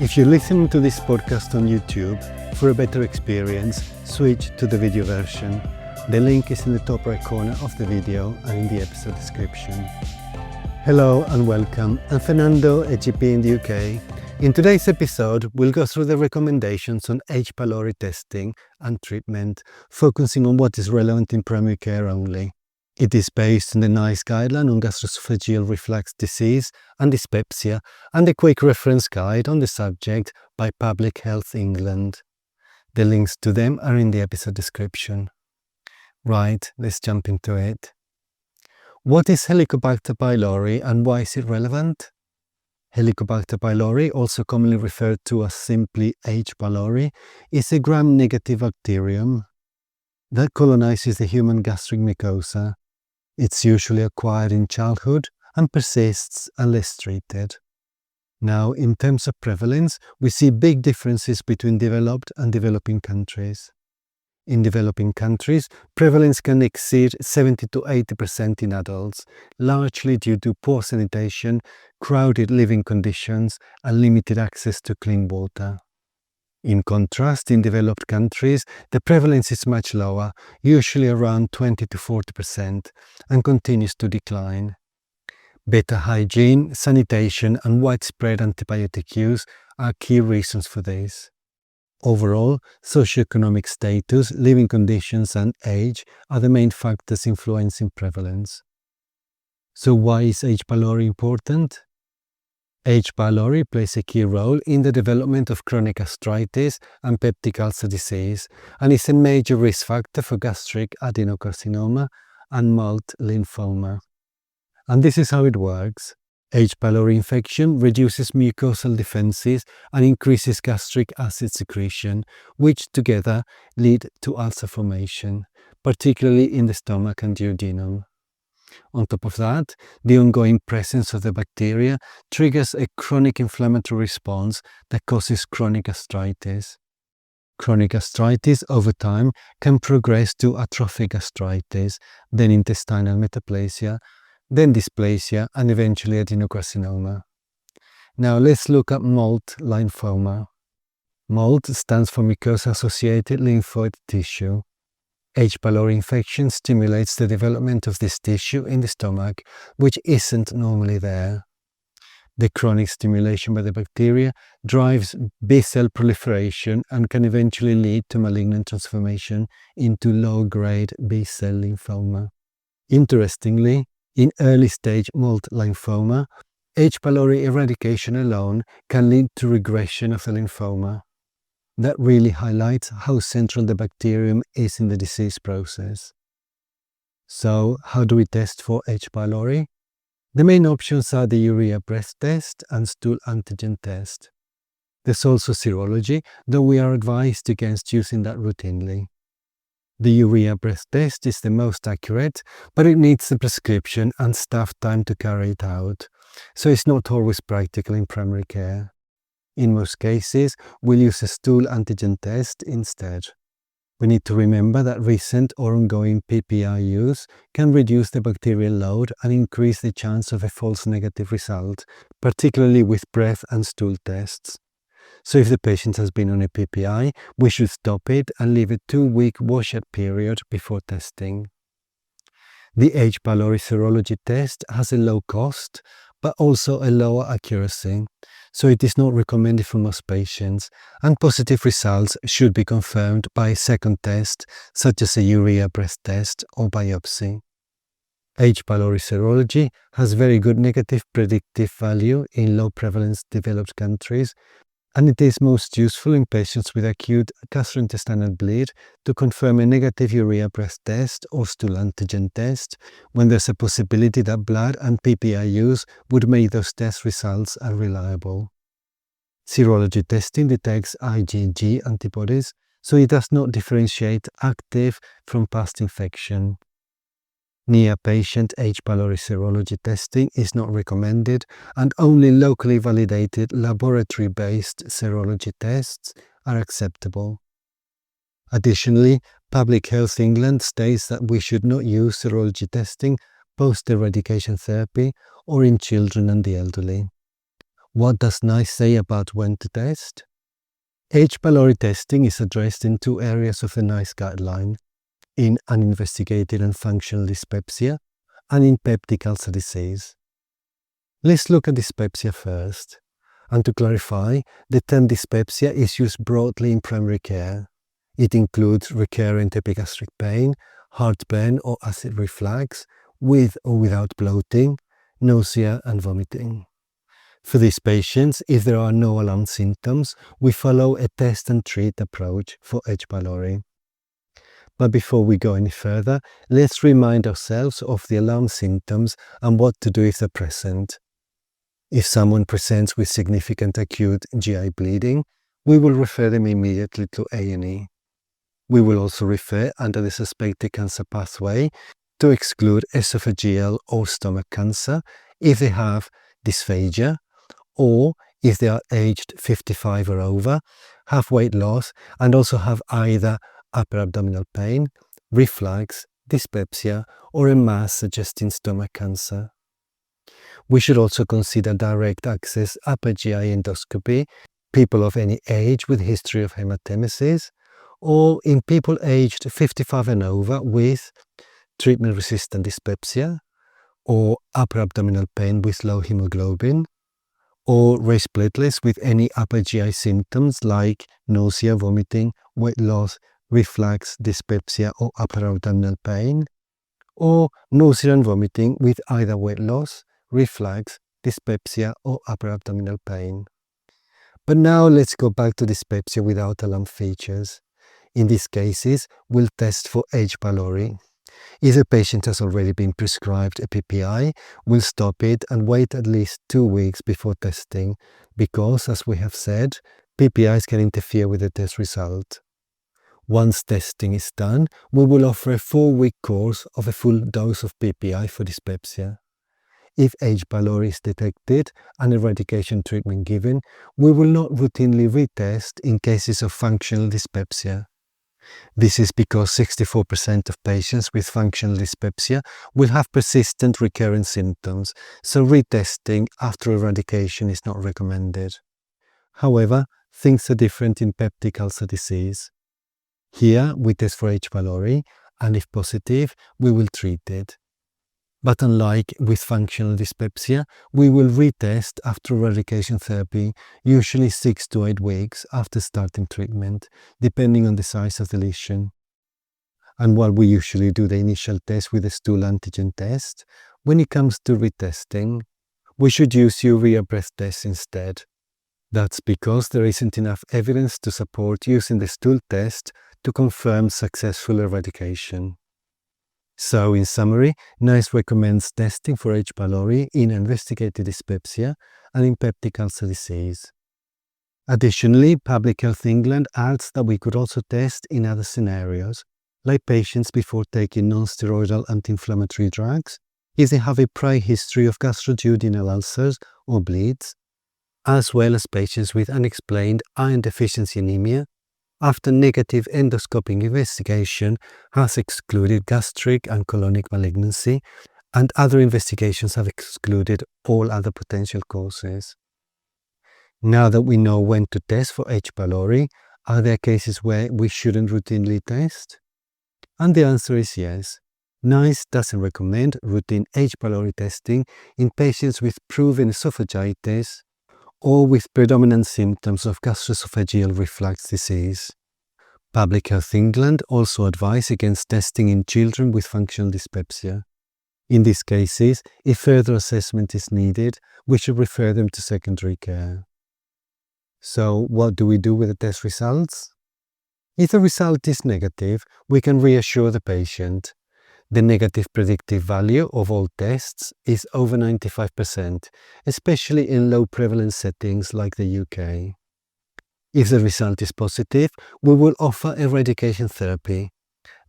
If you're listening to this podcast on YouTube, for a better experience, switch to the video version. The link is in the top right corner of the video and in the episode description. Hello and welcome, I'm Fernando, a GP in the UK. In today's episode, we'll go through the recommendations on H Pylori testing and treatment, focusing on what is relevant in primary care only. It is based on the NICE guideline on Gastro-oesophageal reflux disease and dyspepsia and a quick reference guide on the subject by Public Health England. The links to them are in the episode description. Right, let's jump into it. What is Helicobacter pylori and why is it relevant? Helicobacter pylori, also commonly referred to as simply H. pylori, is a gram-negative bacterium that colonizes the human gastric mucosa. It's usually acquired in childhood and persists unless treated. Now, in terms of prevalence, we see big differences between developed and developing countries. In developing countries, prevalence can exceed 70 to 80% in adults, largely due to poor sanitation, crowded living conditions, and limited access to clean water. In contrast, in developed countries, the prevalence is much lower, usually around 20 to 40%, and continues to decline. Better hygiene, sanitation, and widespread antibiotic use are key reasons for this. Overall, socioeconomic status, living conditions, and age are the main factors influencing prevalence. So why is H. pylori important? H. pylori plays a key role in the development of chronic gastritis and peptic ulcer disease and is a major risk factor for gastric adenocarcinoma and mold lymphoma. And this is how it works. H. pylori infection reduces mucosal defenses and increases gastric acid secretion, which together lead to ulcer formation, particularly in the stomach and duodenum. On top of that, the ongoing presence of the bacteria triggers a chronic inflammatory response that causes chronic gastritis. Chronic gastritis over time can progress to atrophic gastritis, then intestinal metaplasia, then dysplasia, and eventually adenocarcinoma. Now let's look at mold lymphoma. MOLD stands for mucosa-associated lymphoid tissue. H. pylori infection stimulates the development of this tissue in the stomach, which isn't normally there. The chronic stimulation by the bacteria drives B-cell proliferation and can eventually lead to malignant transformation into low-grade B-cell lymphoma. Interestingly, in early-stage mold lymphoma, H. pylori eradication alone can lead to regression of the lymphoma. That really highlights how central the bacterium is in the disease process. So, how do we test for H. pylori? The main options are the urea breath test and stool antigen test. There's also serology, though we are advised against using that routinely. The urea breath test is the most accurate, but it needs a prescription and staff time to carry it out, so it's not always practical in primary care. In most cases, we'll use a stool antigen test instead. We need to remember that recent or ongoing PPI use can reduce the bacterial load and increase the chance of a false negative result, particularly with breath and stool tests. So if the patient has been on a PPI, we should stop it and leave a 2-week washout period before testing. The H. pylori serology test has a low cost, but also a lower accuracy, so it is not recommended for most patients, and positive results should be confirmed by a second test, such as a urea breath test or biopsy. H. pylori serology has very good negative predictive value in low prevalence developed countries, and it is most useful in patients with acute gastrointestinal bleed to confirm a negative urea breath test or stool antigen test when there's a possibility that blood and PPI use would make those test results unreliable. Serology testing detects IgG antibodies, so it does not differentiate active from past infection. Near-patient H. pylori serology testing is not recommended, and only locally validated laboratory-based serology tests are acceptable. Additionally, Public Health England states that we should not use serology testing post-eradication therapy or in children and the elderly. What does NICE say about when to test? H. pylori testing is addressed in two areas of the NICE guideline, in uninvestigated and functional dyspepsia and in peptic ulcer disease. Let's look at dyspepsia first. And to clarify, the term dyspepsia is used broadly in primary care. It includes recurrent epigastric pain, heartburn or acid reflux, with or without bloating, nausea and vomiting. For these patients, if there are no alarm symptoms, we follow a test and treat approach for H. pylori. But before we go any further, let's remind ourselves of the alarm symptoms and what to do if they're present. If someone presents with significant acute GI bleeding, we will refer them immediately to A&E. We will also refer under the suspected cancer pathway to exclude esophageal or stomach cancer if they have dysphagia, or if they are aged 55 or over, have weight loss, and also have either upper abdominal pain, reflux, dyspepsia, or a mass suggesting stomach cancer. We should also consider direct access upper GI endoscopy, people of any age with history of hematemesis, or in people aged 55 and over with treatment-resistant dyspepsia, or upper abdominal pain with low hemoglobin, or raised platelets with any upper GI symptoms like nausea, vomiting, weight loss, reflux, dyspepsia, or upper abdominal pain, or nausea and vomiting with either weight loss, reflux, dyspepsia, or upper abdominal pain. But now let's go back to dyspepsia without alarm features. In these cases, we'll test for H. pylori. If the patient has already been prescribed a PPI, we'll stop it and wait at least 2 weeks before testing, because, as we have said, PPIs can interfere with the test result. Once testing is done, we will offer a 4-week course of a full dose of PPI for dyspepsia. If H. pylori is detected and eradication treatment given, we will not routinely retest in cases of functional dyspepsia. This is because 64% of patients with functional dyspepsia will have persistent recurrent symptoms, so retesting after eradication is not recommended. However, things are different in peptic ulcer disease. Here, we test for H. pylori, and if positive, we will treat it. But unlike with functional dyspepsia, we will retest after eradication therapy, usually 6 to 8 weeks after starting treatment, depending on the size of the lesion. And while we usually do the initial test with a stool antigen test, when it comes to retesting, we should use urea breath tests instead. That's because there isn't enough evidence to support using the stool test to confirm successful eradication. So, in summary, NICE recommends testing for H. pylori in investigated dyspepsia and in peptic ulcer disease. Additionally, Public Health England adds that we could also test in other scenarios, like patients before taking non-steroidal anti-inflammatory drugs, if they have a prior history of gastroduodenal ulcers or bleeds, as well as patients with unexplained iron deficiency anemia, after negative endoscopic investigation has excluded gastric and colonic malignancy, and other investigations have excluded all other potential causes. Now that we know when to test for H. pylori, are there cases where we shouldn't routinely test? And the answer is yes. NICE doesn't recommend routine H. pylori testing in patients with proven esophagitis or with predominant symptoms of gastro-oesophageal reflux disease. Public Health England also advise against testing in children with functional dyspepsia. In these cases, if further assessment is needed, we should refer them to secondary care. So, what do we do with the test results? If the result is negative, we can reassure the patient. The negative predictive value of all tests is over 95%, especially in low prevalence settings like the UK. If the result is positive, we will offer eradication therapy.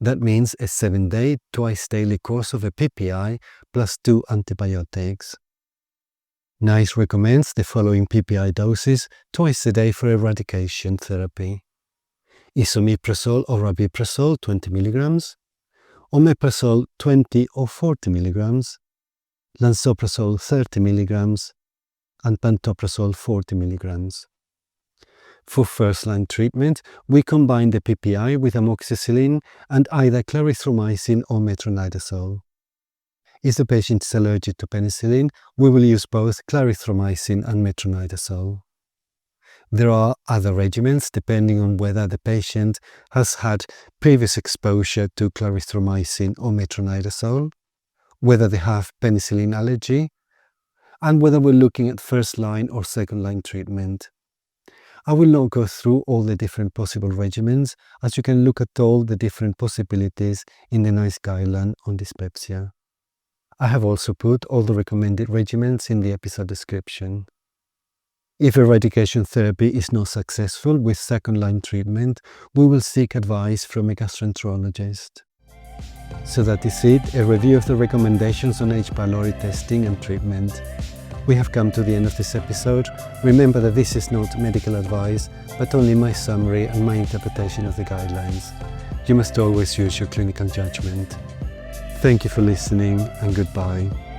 That means a 7-day, twice-daily course of a PPI plus 2 antibiotics. NICE recommends the following PPI doses twice a day for eradication therapy: esomeprazole or rabeprazole 20 mg, omeprazole 20 or 40 mg, lansoprazole 30 mg, and pantoprazole 40 mg. For first-line treatment, we combine the PPI with amoxicillin and either clarithromycin or metronidazole. If the patient is allergic to penicillin, we will use both clarithromycin and metronidazole. There are other regimens depending on whether the patient has had previous exposure to clarithromycin or metronidazole, whether they have penicillin allergy, and whether we're looking at first-line or second-line treatment. I will not go through all the different possible regimens, as you can look at all the different possibilities in the NICE guideline on dyspepsia. I have also put all the recommended regimens in the episode description. If eradication therapy is not successful with second-line treatment, we will seek advice from a gastroenterologist. So that is it, a review of the recommendations on H Pylori testing and treatment. We have come to the end of this episode. Remember that this is not medical advice, but only my summary and my interpretation of the guidelines. You must always use your clinical judgment. Thank you for listening, and goodbye.